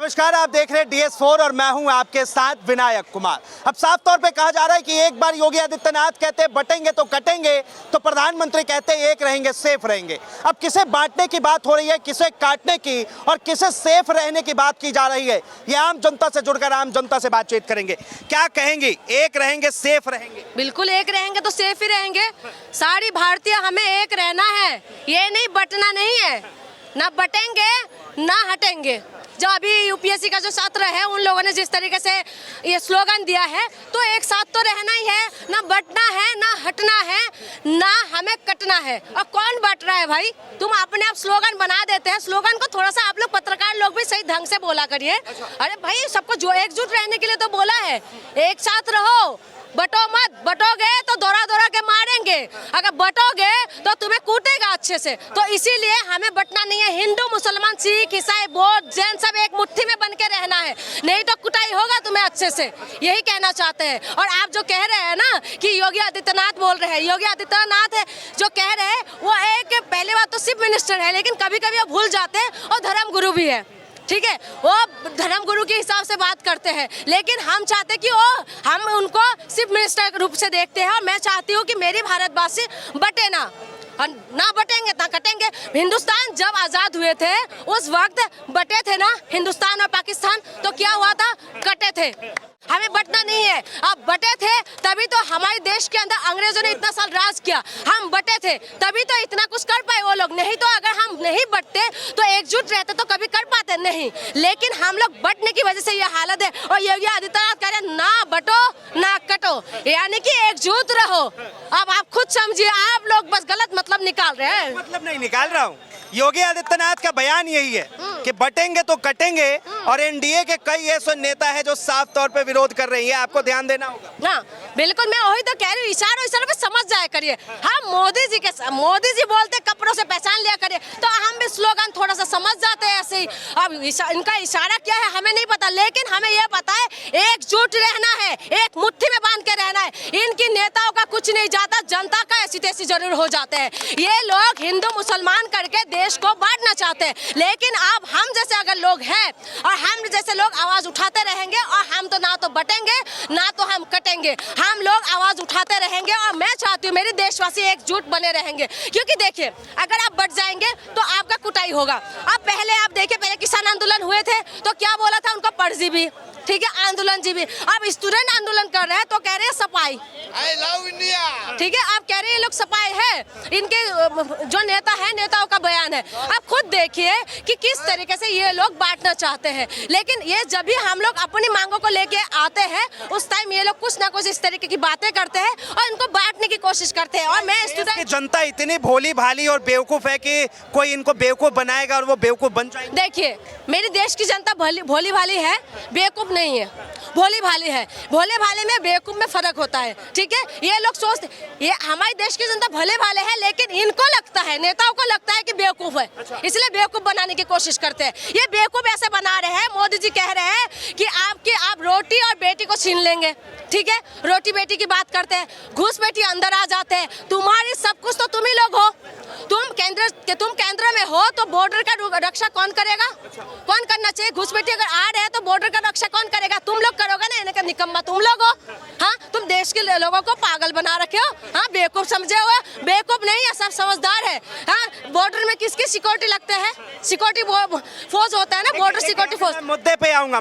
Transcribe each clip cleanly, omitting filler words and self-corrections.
नमस्कार, आप देख रहे हैं DS4 और मैं हूं आपके साथ विनायक कुमार। अब साफ तौर पे कहा जा रहा है कि एक बार योगी आदित्यनाथ कहते हैं बटेंगे तो कटेंगे, तो प्रधानमंत्री कहते हैं एक रहेंगे सेफ रहेंगे। अब किसे बांटने की बात हो रही है, किसे काटने की और किसे सेफ रहने की बात की जा रही है, ये आम जनता से जुड़कर आम जनता से बातचीत करेंगे। क्या कहेंगे, एक रहेंगे सेफ रहेंगे? बिल्कुल एक रहेंगे तो सेफ ही रहेंगे। सारी भारतीय हमें एक रहना है, ये नहीं बटना नहीं है। ना बटेंगे ना हटेंगे। जो अभी यूपीएससी का जो छात्र है उन लोगों ने जिस तरीके से ये स्लोगन दिया है, तो एक साथ तो रहना ही है, ना बटना है ना हटना है, ना हमें कटना है। और कौन बट रहा है भाई? तुम अपने आप स्लोगन बना देते हैं। स्लोगन को थोड़ा सा आप लोग पत्रकार लोग भी सही ढंग से बोला करिए। अरे भाई, सबको जो एकजुट रहने के लिए तो बोला है, एक साथ रहो, बटो मत। बटोगे तो दौड़ा दौड़ा के मारेंगे, अगर बटोगे तो तुम्हें कूटेगा अच्छे से। तो इसीलिए हमें बटना नहीं है। हिंदू मुसलमान सिख ईसाई बौद्ध जैन सब एक मुट्ठी में बन के रहना है, नहीं तो कुटाई होगा तुम्हें अच्छे से। यही कहना चाहते हैं। और आप जो कह रहे हैं ना कि योगी आदित्यनाथ बोल रहे हैं, योगी आदित्यनाथ है जो कह रहे हैं वो एक पहली बात तो चीफ मिनिस्टर है, लेकिन कभी कभी वो भूल जाते हैं और धर्म गुरु भी है। ठीक है, वो धर्म गुरु के हिसाब से बात करते हैं, लेकिन हम चाहते कि हम उनको चीफ मिनिस्टर के रूप से देखते हैं। और मैं चाहती हूँ कि मेरी भारतवासी बटे ना बटेंगे ना कटेंगे। हिंदुस्तान जब आजाद हुए थे उस वक्त बटे थे ना हिंदुस्तान और पाकिस्तान, तो क्या हुआ था? कटे थे। हमें बटना नहीं है। अब बटे थे तभी तो हमारे देश के अंदर अंग्रेजों ने इतना साल राज किया। हम बटे थे तभी तो इतना कुछ कर पाए वो लोग, नहीं तो अगर हम नहीं बटते तो एकजुट रहते तो कभी कर पाते नहीं। लेकिन हम लोग बटने की वजह से ये हालत है। और योगी आदित्यनाथ कह रहे ना बटो ना कटो, यानी कि एकजुट रहो। अब आप खुद समझिए, आप लोग बस गलत मतलब निकाल रहे हैं। मतलब नहीं निकाल रहा हूँ, योगी आदित्यनाथ का बयान यही है कि बटेंगे तो कटेंगे। और एनडीए के कई ऐसे नेता हैं जो साफ तौर पे विरोध कर रही है, आपको ध्यान देना होगा ना। बिल्कुल, मैं वही तो कह रही हूँ, इशारों पे समझ जाया करिए। हम मोदी जी बोलते कपड़ों से पहचान लिया करिए, तो हम भी स्लोगन थोड़ा सा समझ जाते हैं ऐसे ही। अब इनका इशारा क्या है हमें नहीं पता, लेकिन हमें यह पता है एकजुट रहना है, एक मुट्ठी में बांध के रहना है। इनकी नेताओं का कुछ नहीं जाता, जनता का ऐसी तैसी जरूर हो जाते हैं। ये लोग हिंदू मुसलमान करके देश को बांटना चाहते हैं, लेकिन अब हम जैसे अगर लोग हैं और हम जैसे लोग आवाज उठाते रहेंगे, और हम तो ना तो बटेंगे ना तो हम कटेंगे, हम लोग आवाज उठाते रहेंगे। और मैं चाहती हूँ मेरे देशवासी एकजुट बने रहेंगे, क्योंकि देखिए अगर आप बट जाएंगे तो आपका कुटाई होगा। अब पहले आप देखिए, पहले किसान आंदोलन हुए थे तो क्या बोला था उनको? परजीवी, ठीक है, आंदोलन जीवी। अब स्टूडेंट आंदोलन कर रहे हैं तो कह रहे हैं सफाई। आई लव इंडिया, ठीक है, आप कह रहे हैं लोग सफाई है। इनके जो नेता है, नेताओं का बयान है। आप खुद देखिए कि किस तरीके से ये लोग बांटना चाहते हैं। लेकिन ये जब भी हम लोग अपनी मांगों को लेके आते हैं, उस टाइम ये लोग कुछ ना कुछ इस तरीके की बातें करते हैं और इनको बांटने की कोशिश करते हैं। और मैं स्टूडेंट, जनता इतनी भोली भाली और बेवकूफ है कि कोई इनको बेवकूफ बनाएगा और वो बेवकूफ बन जाएंगे। देखिए मेरे देश की जनता भोली भाली है, बेवकूफ नहीं है, भोली भाली है। भोले भाले में बेवकूफ में फर्क होता है, ठीक है। ये लोग सोचते, ये हमारे देश की जनता भले भाले है, लेकिन इनको लगता है, नेताओं को लगता है कि बेवकूफ है, इसलिए बेवकूफ बनाने की कोशिश करते हैं। ये बेवकूफ ऐसे बना रहे हैं, मोदी जी कह रहे हैं कि आप रोटी और बेटी को छीन लेंगे, ठीक है। रोटी बेटी की बात करते हैं, घूस बेटी अंदर आ जाते हैं। तुम्हारी सब कुछ तो तुम ही लोग हो। तुम केंद्र में हो तो बॉर्डर का रक्षा कौन करेगा? कौन करना चाहिए? घुस बेटी अगर आ रहे हैं तो बॉर्डर का रक्षा कौन करेगा? तुम लोग करोगे ना। इन्हें का निकम्मा तुम लोग हो। हाँ, तुम देश के लोगों को पागल बना रखे हो। हाँ, बेवकूफ समझे हुए। बेवकूफ नहीं है, सब समझदार है। हाँ, बॉर्डर में किसकी सिक्योरिटी लगते हैं? सिक्योरिटी फोर्स होता है ना, बॉर्डर सिक्योरिटी फोर्स। मुद्दे पे आऊंगा।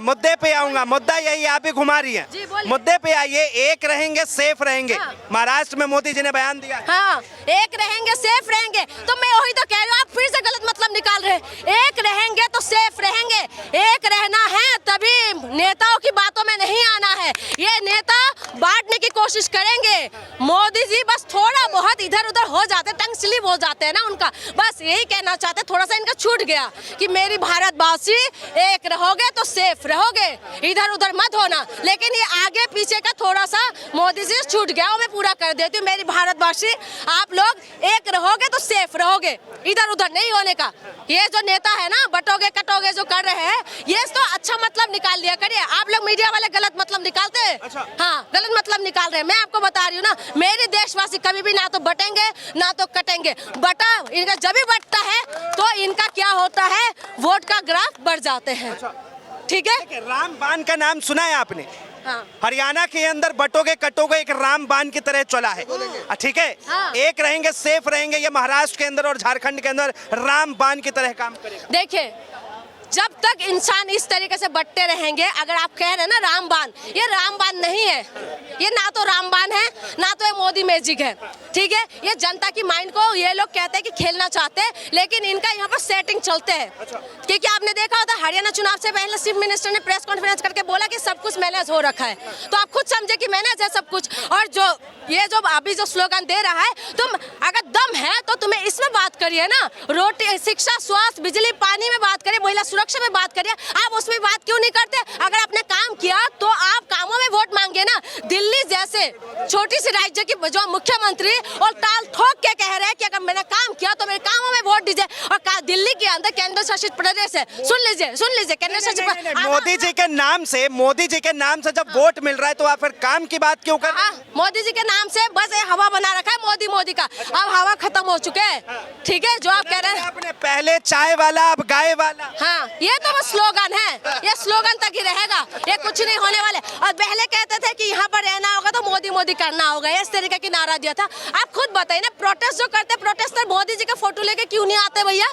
मुद्दा यही आप ही घुमा रही है। मुद्दे पे आइए, एक रहेंगे सेफ रहेंगे। महाराष्ट्र में मोदी जी ने बयान दिया। हाँ, एक रहेंगे सेफ रहेंगे, तो मैं वही तो कह रही हूँ, आप फिर से गलत मतलब निकाल रहे हैं। एक रहेंगे तो सेफ रहेंगे, एक रहना है, तभी नेताओं की बातों में नहीं आना है। ये नेता बांटने की कोशिश करेंगे। मोदी जी बस थोड़ा बहुत इधर उधर हो जाते, टंग स्लिप हो जाते हैं ना उनका, बस यही कहना चाहते। थोड़ा सा इनका छूट गया कि मेरी भारतवासी एक रहोगे तो सेफ रहोगे, इधर उधर मत होना। लेकिन ये आगे पीछे का थोड़ा सा मोदी जी छूट गया, वो मैं पूरा कर देती हूँ। मेरी भारतवासी, आप लोग एक रहोगे तो सेफ रहोगे, इधर उधर नहीं होने का। ये जो नेता है ना बटोगे कटोगे जो कर रहे हैं, ये तो अच्छा मतलब निकाल दिया करिए। आप लोग मीडिया वाले गलत मतलब निकालते हैं। हाँ, गलत मतलब निकाल रहे हैं। मैं आपको बता रही हूँ ना, मेरे देशवासी कभी भी ना तो बटेंगे ना तो कटेंगे। बटा इनका जब भी बटता है तो इनका क्या होता है, वोट का ग्राफ बढ़ जाते हैं। ठीक है। रामबान का नाम सुना है आपने? हाँ। हरियाणा के अंदर बटोगे कटोगे एक रामबान की तरह चला है, ठीक है। हाँ। एक रहेंगे सेफ रहेंगे, ये महाराष्ट्र के अंदर और झारखंड के अंदर रामबान की तरह काम करेगा। देखिए, जब तक इंसान इस तरीके से बटते रहेंगे, अगर आप कह रहे हैं ना रामबान, ये रामबान नहीं है, ये ना तो रामबान है ना तो ये मोदी मैजिक है, ठीक है। ये जनता की माइंड को ये लोग कहते हैं कि खेलना चाहते हैं, लेकिन इनका यहाँ पर सेटिंग चलते हैं। क्योंकि आपने देखा होता हरियाणा चुनाव से पहले चीफ मिनिस्टर ने प्रेस कॉन्फ्रेंस करके बोला कि सब कुछ मैनेज हो रखा है, तो आप खुद समझे कि मैनेज है सब कुछ। और जो ये जो अभी जो स्लोगन दे रहा है, तुम अगर दम है तो तुम्हें इसमें बात करिए ना, रोटी, शिक्षा, स्वास्थ्य, बिजली, पानी में बात करिए, महिला सुरक्षा में बात करिए। आप उसमें बात क्यों नहीं करते? अगर आपने काम किया तो आप कामों में वोट मांगे ना। दिल्ली जैसे छोटी सी राज्य की जो मुख्यमंत्री और ताल ठोक के कह रहे हैं कि अगर मैंने काम किया तो मेरे कामों में वोट दीजिए, और दिल्ली के अंदर केंद्र शासित प्रदेश है, सुन लीजिए केंद्र शासित। मोदी जी के नाम से जब वोट मिल रहा है तो आप फिर काम की बात क्यों कर रहे हैं? मोदी जी के नाम से बस ये हवा बना रखा है मोदी का। अब हवा खत्म हो चुके हैं, ठीक है। जो आप कह रहे हैं आपने पहले चाय वाला अब गाय वाला, हाँ, ये तो बस स्लोगन है, ये स्लोगन तक ही रहेगा, ये कुछ नहीं होने वाले। और पहले कहते थे कि यहाँ पर रहना होगा तो मोदी करना होगा, इस तरीके की नारा दिया था। आप खुद बताइए ना, प्रोटेस्ट जो करते प्रोटेस्टर मोदी जी का फोटो लेके क्यों नहीं आते भैया?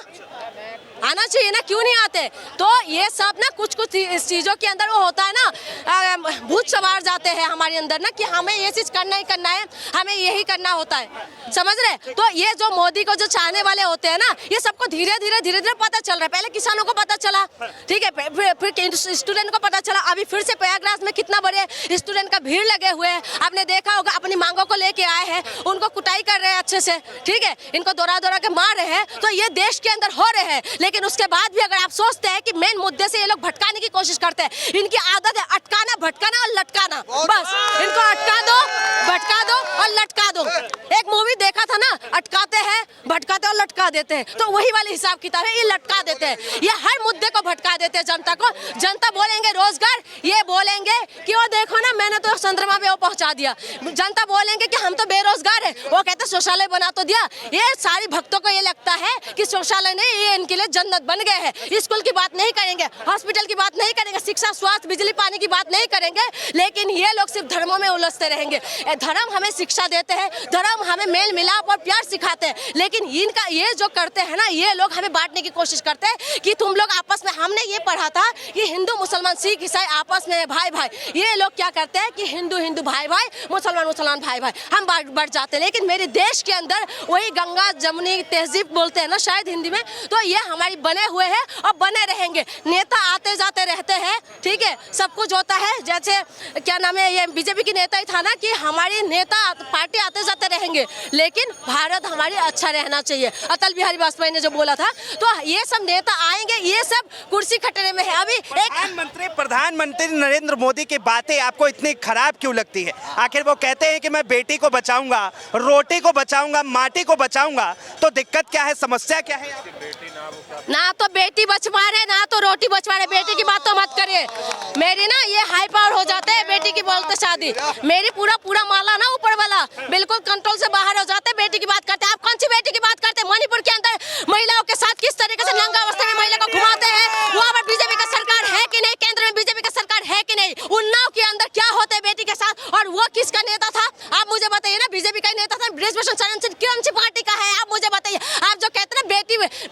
आना चाहिए ना, क्यों नहीं आते? तो ये सब ना कुछ इस चीजों के अंदर वो होता है ना, भूत सवार जाते हैं हमारे अंदर ना कि हमें ये चीज करना ही करना है, हमें यही करना होता है, समझ रहे? तो ये जो मोदी को जो चाहने वाले होते हैं ना, ये सबको धीरे धीरे पता चल रहा है। पहले किसानों को पता चला, ठीक है, फिर स्टूडेंट को पता चला, अभी फिर से प्रयागराज में कितना बड़े स्टूडेंट का भीड़ लगे हुए हैं। आपने देखा होगा, अपनी मांगों को लेके आए हैं, उनको कुटाई कर रहे हैं अच्छे से, ठीक है, इनको दौरा के मार रहे हैं। तो ये देश के अंदर हो रहे हैं, लेकिन उसके बाद भी अगर आप सोचते हैं कि मेन मुद्दे से ये लोग भटकाने की कोशिश करते हैं, इनकी आदत है अटकाना, भटकाना और लटकाना। बस इनको अटका दो, भटका दो और लटका दो। एक मूवी देखा था ना, अटकाते हैं, भटकाते और लटका देते हैं, तो वही वाले हिसाब किताब है, ये लटका देते हैं, ये हर मुद्दे को भटका देते हैं जनता को। जनता बोलेंगे रोजगार, ये बोलेंगे कि वो देखो ना मैंने तो चंद्रमा पे वो पहुंचा दिया। जनता बोलेंगे कि हम तो बेरोजगार है, वो कहते शौचालय बना तो दिया। ये सारी भक्तों को ये लगता है कि शौचालय नहीं, ये इनके लिए जन्नत बन गए हैं। स्कूल की बात नहीं करेंगे, हॉस्पिटल की बात नहीं करेंगे, शिक्षा, स्वास्थ्य, बिजली, पानी की बात नहीं करेंगे, लेकिन ये लोग सिर्फ धर्मों में उलझते रहेंगे। धर्म हमें शिक्षा देते हैं, धर्म हमें मेल मिलाप और प्यार सिखाते हैं, लेकिन इनका ये जो करते हैं ना, ये लोग हमें बांटने की कोशिश करते हैं कि तुम लोग आपस में। हमने ये पढ़ा था कि हिंदू मुसलमान सिख ईसाई आपस में भाई भाई, ये लोग क्या करते हैं कि हिंदू भाई भाई, मुसलमान भाई भाई, हम बढ़ जाते हैं। लेकिन मेरे देश के अंदर वही गंगा जमुनी तहजीब बोलते हैं ना शायद हिंदी में, तो ये हमारी बने हुए हैं और बने रहेंगे। नेता आते जाते रहते हैं, ठीक है, सब कुछ होता है। जैसे क्या नाम है, ये बीजेपी की नेता ही था ना कि हमारी नेता पार्टी आते जाते रहेंगे, लेकिन भारत हमारी अच्छा रहना चाहिए, अटल बिहारी वाजपेयी ने जो बोला था। तो ये सब नेता आएंगे, ये सब कुर्सी खटने में है। अभी एक प्रधानमंत्री नरेंद्र मोदी की बातें आपको इतनी खराब क्यों लगती है? आखिर वो कहते हैं कि मैं बेटी को बचाऊंगा, रोटी को बचाऊंगा, माटी को बचाऊंगा, तो दिक्कत क्या है, समस्या क्या है? ना तो बेटी बच पा रहे, ना तो रोटी बच पा रहे। बेटी की बात तो मत करिए, मेरी ना ये हाई पावर हो जाते हैं बेटी की बोलते शादी। मेरी पूरा माला ना ऊपर वाला बिल्कुल कंट्रोल से बाहर हो जाते हैं, बेटी की बात करते हैं। आप कौन सी बेटी की बात करते हैं? मणिपुर के अंदर महिलाओं के साथ किस तरीके से नंगा अवस्था में महिला को घुमाते हैं, वहाँ पर बीजेपी का सरकार है कि नहीं, केंद्र में बीजेपी का सरकार है कि नहीं, उन्नाव के अंदर क्या होता है बेटी के साथ, और वो किसका नेता था आप मुझे बताइए ना? बीजेपी का नेता था, बृजभूषण शरण सिंह कौन सी पार्टी का है आप मुझे बताइए? आप जो कहते हैं ना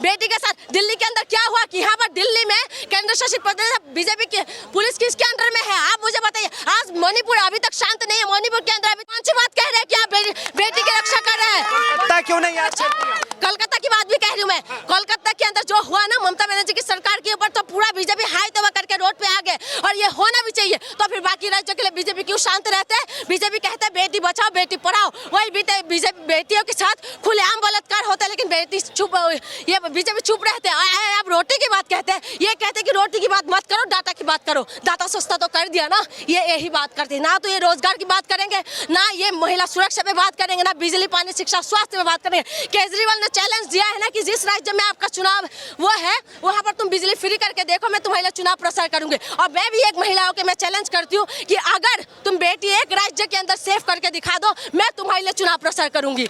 बेटी के साथ, दिल्ली के अंदर क्या हुआ कि यहाँ पर दिल्ली में केंद्र शासित प्रदेश बीजेपी की पुलिस किसके अंडर में है आप मुझे बताइए? आज मणिपुर अभी तक शांत नहीं है, मणिपुर के अंदर अभी कौन सी बात कह रहे हैं कि आप बेटी की रक्षा कर रहे हैं? क्यों नहीं याद? कोलकाता की बात भी कह रही हूँ मैं। कोलकाता के अंदर जो हुआ ना ममता बनर्जी की सरकार के ऊपर, तो पूरा बीजेपी हाई तवा करके रोड पे आ गए, और ये होना भी चाहिए। तो फिर बाकी राज्यों के लिए बीजेपी क्यों शांत रहते हैं? बीजेपी कहते हैं बेटी बचाओ बेटी पढ़ाओ, वही बीजेपी बेटियों के साथ खुलेआम बलात्कार होता है, लेकिन बेटी चुप, ये बीजेपी चुप रहते हैं। आप रोटी की बात कहते हैं, ये कहते हैं कि रोटी की बात मत करो, डाटा की बात करो। डाटा सस्ता तो कर दिया ना, ये यही बात करते हैं। ना तो ये रोजगार की बात करेंगे, ना ये महिला सुरक्षा पे बात करेंगे, ना बिजली पानी शिक्षा स्वास्थ्य में बात करेंगे। केजरीवाल ने चैलेंज दिया है ना कि जिस राज्य में आपका चुनाव वो है, वहां पर तुम बिजली फ्री करके देखो, मैं तुम्हारे लिए चुनाव प्रसार करूंगी। और मैं भी एक महिला होकर मैं चैलेंज करती हूँ कि अगर तुम बेटी एक राज्य के अंदर सेफ करके दिखा दो, मैं तुम्हारे लिए चुनाव प्रसार करूंगी।